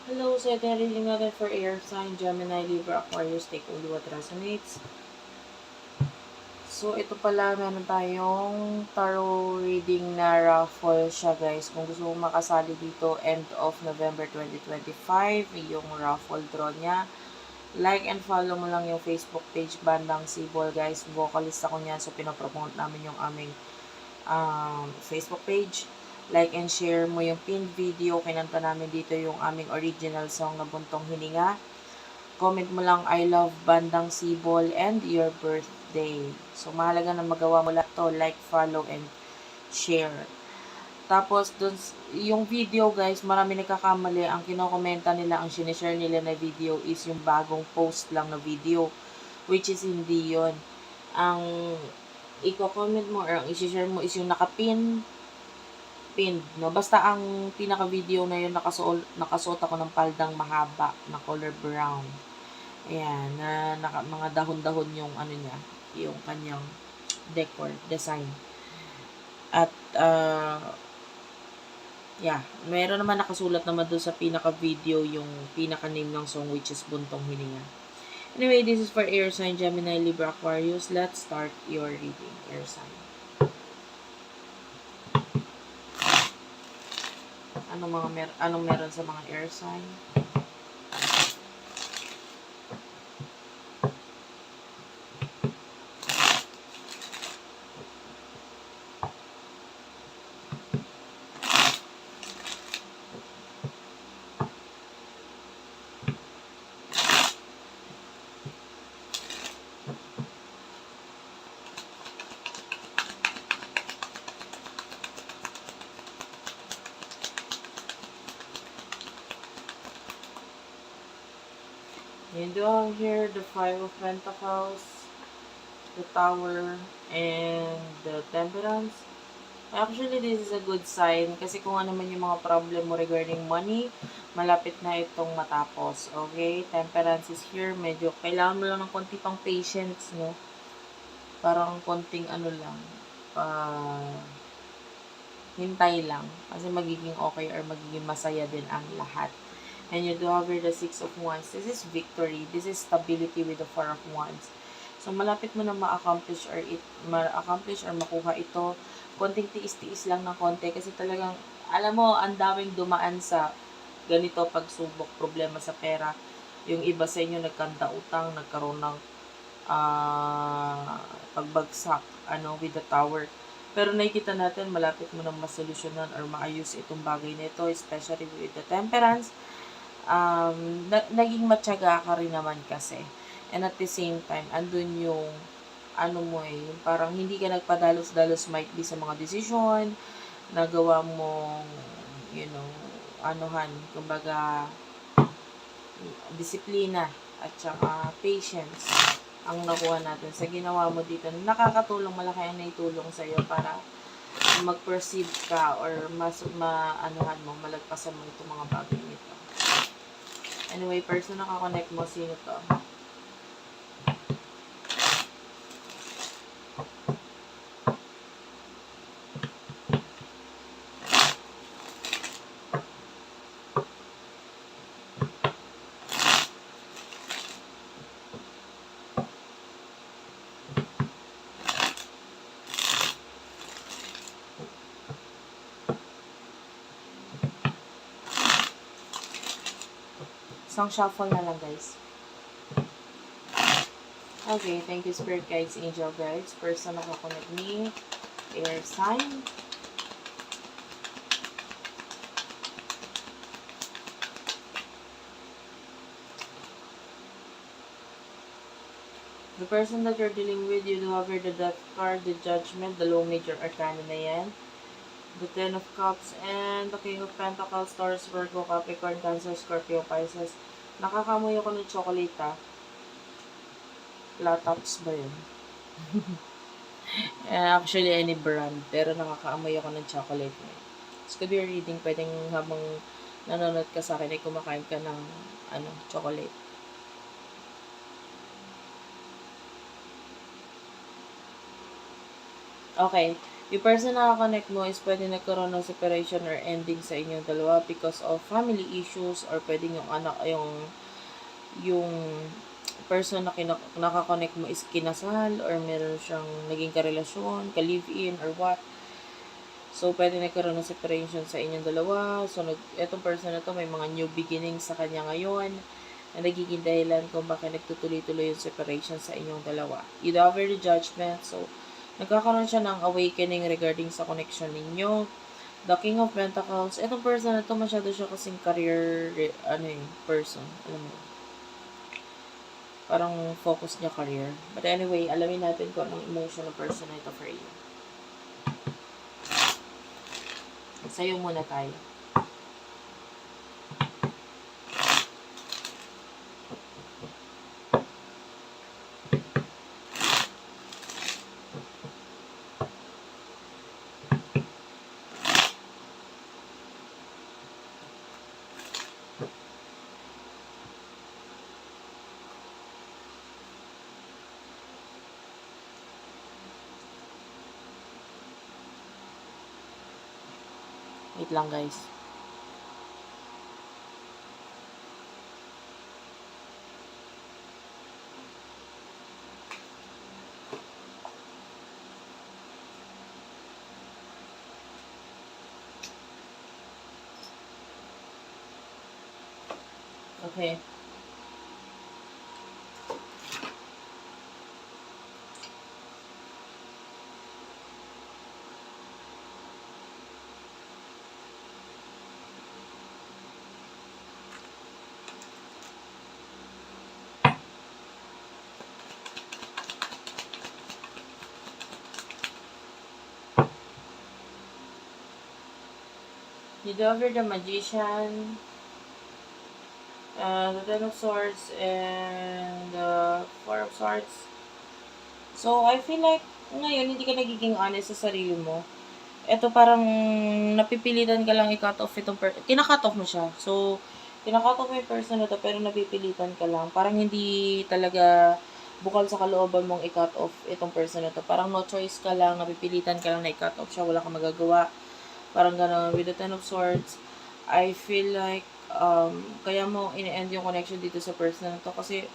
Hello, so ito yung reading natin for air sign, Gemini, Libra, Aquarius, take only what resonates. So, ito pala, meron tayong tarot reading na raffle siya, guys. Kung gusto mong makasali dito, end of November 2025, yung raffle draw niya. Like and follow mo lang yung Facebook page, Bandang Sibol, guys. Vocalist ako niyan, so pinapromote namin yung aming Facebook page. Like and share mo yung pinned video. Kinanta namin dito yung aming original song na Buntong Hininga. Comment mo lang, I love Bandang Sibol and your birthday. So, mahalaga na magawa mo lahat to. Like, follow, and share. Tapos, dun, yung video, guys, marami nagkakamali. Ang kinokomenta nila, ang sinishare nila na video is yung bagong post lang na video. Which is hindi yon. Ang i-comment mo or ang i-share mo is yung pinned, no? Basta ang pinaka-video na yun, nakasuot ako ng paldang mahaba na color brown. Ayan, mga dahon-dahon yung ano niya, yung kanyang design. At, yeah, meron naman nakasulat naman doon sa pinaka-video yung pinaka-name ng song, which is Buntong Hininga. Anyway, this is for air sign, Gemini, Libra, Aquarius. Let's start your reading, air sign. Anong meron sa mga air sign? You do have here the Five of Pentacles, the Tower, and the Temperance. Actually, this is a good sign kasi kung ano man yung mga problem mo regarding money, malapit na itong matapos. Okay? Temperance is here. Medyo kailangan mo lang ng konti pang patience, no? Parang konting ano lang. Hintay lang. Kasi magiging okay or magiging masaya din ang lahat. And you do have here the Six of Wands. This is victory. This is stability with the Four of Wands. So, malapit mo na ma-accomplish or makuha ito. Konting tiis-tiis lang ng konti. Kasi talagang, alam mo, ang daming dumaan sa ganito pagsubok, problema sa pera. Yung iba sa inyo nagkanda utang, nagkaroon ng pagbagsak with the Tower. Pero nakikita natin, malapit mo nang masolusyonan or maayos itong bagay nito, especially with the Temperance. Naging matyaga ka rin naman kasi. And at the same time, andun yung yung parang hindi ka nagpadalos-dalos might be sa mga decision, nagawa mong, kumbaga, disiplina at saka patience ang nakuha natin sa ginawa mo dito. Nakakatulong, malaki ang naitulong sa'yo para mag-proceed ka or malagpasan mo itong mga bagay nito. Anyway, person na nakakonect mo, sino to? Isang shuffle na lang, guys. Okay, thank you, Spirit Guides, Angel Guides. Person na nakakonect ni air sign. The person that you're dealing with, you do have here the Death card, the Judgment, the low major arcana na yan. The Ten of Cups, and the King of Pentacles, Taurus, Virgo, Capricorn, Cancer, Scorpio, Pisces. Nakakamoy ako ng chocolate, Latops ba yun? Actually, any brand. Pero nakakaamoy ako ng chocolate na yun. So, could be reading, pwedeng habang nanonood ka sa akin ay kumakain ka ng chocolate. Okay. Yung person na connect mo is pwede nagkaroon ng separation or ending sa inyong dalawa because of family issues or pwedeng yung anak, yung person na nakakonect mo is kinasal or meron siyang naging karelasyon, ka-live-in or what. So, pwede nagkaroon ng separation sa inyong dalawa. So, etong person na to may mga new beginnings sa kanya ngayon na nagiging dahilan kung bakit nagtutuloy-tuloy yung separation sa inyong dalawa. You do have the judgment. So, nagkakaroon siya ng awakening regarding sa connection ninyo. The King of Pentacles. Etong person na to masyado siya kasing career, person. Alam mo. Parang focus niya career. But anyway, alamin natin kung anong emotion ng person na ito for you. Sa'yo muna tayo. Wait lang guys. Okay. You do over the Magician, the Ten of Swords, and the Four of Swords. So, I feel like, ngayon, hindi ka nagiging honest sa sarili mo. Ito parang, napipilitan ka lang i-cut off itong kina-cut off mo siya. So, kina-cut off mo yung person na to, pero napipilitan ka lang. Parang hindi talaga bukal sa kalooban mong i-cut off itong person na to. Parang no choice ka lang, napipilitan ka lang na i-cut off siya, wala kang magagawa. Parang gano'n. With the Ten of Swords, I feel like, kaya mo in-end yung connection dito sa person na to kasi,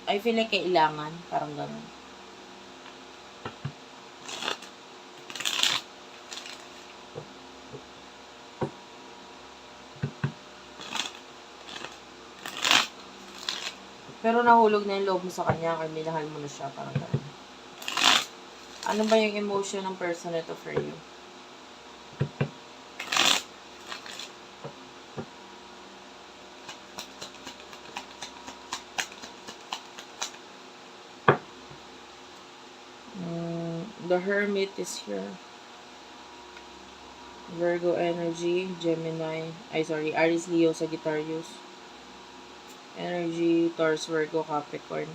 I feel like kailangan, parang gano'n. Pero nahulog na yung loob mo sa kanya or minahal mo na siya, parang gano'n. Ano ba yung emotion ng person nito for you? The Hermit is here. Virgo energy, Gemini, Aries, Leo, Sagittarius. Energy, Taurus, Virgo, Capricorn.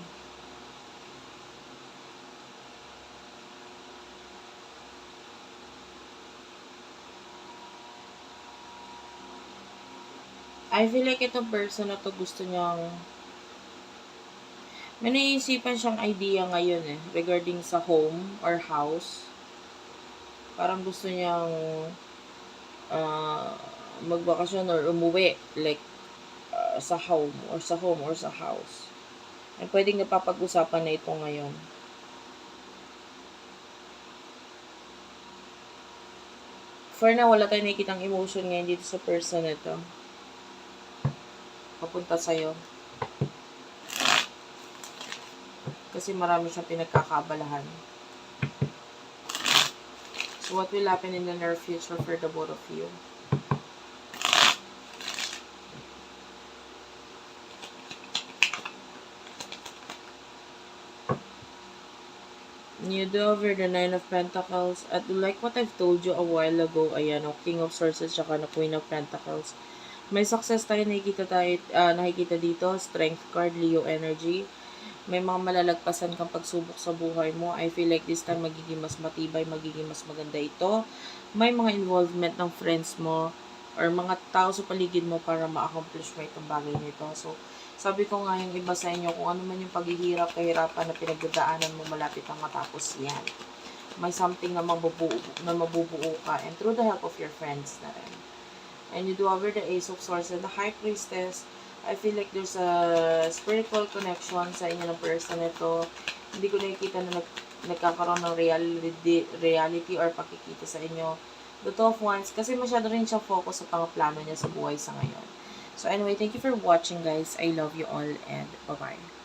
I feel like itong person na to gusto niyang may naiisipan siyang idea ngayon regarding sa home or house. Parang gusto niyang magbakasyon or umuwi like sa home or sa house. Ay pwedeng napapag-usapan na ito ngayon. For now, wala tayong nakikitang emotion ngayon dito sa person na ito. Papunta sa'yo. Kasi marami siyang pinagkakaabalahan. So, what will happen in the near future for the both of you? You do over the Nine of Pentacles. At like what I've told you a while ago, ayan, King of Swords at saka Queen of Pentacles. May success tayo nakikita dito. Strength card, Leo energy. May mga malalagpasan kang pagsubok sa buhay mo. I feel like this time magiging mas matibay, magiging mas maganda ito. May mga involvement ng friends mo. or mga tao sa paligid mo para ma-accomplish mo itong bagay nito. So, sabi ko nga yung iba sa inyo, kung ano man yung paghihirap, kahirapan na pinagdadaanan mo, malapit ang matapos yan. May something na mabubuo ka, and through the help of your friends na rin. And you do over the Ace of Swords and the High Priestess, I feel like there's a spiritual connection sa inyo ng person nito. Hindi ko nakikita na nagkakaroon ng reality or pakikita sa inyo. The Two of Wands, kasi masyado rin siya focus sa plano niya sa buhay sa ngayon. So anyway, thank you for watching guys. I love you all and bye-bye.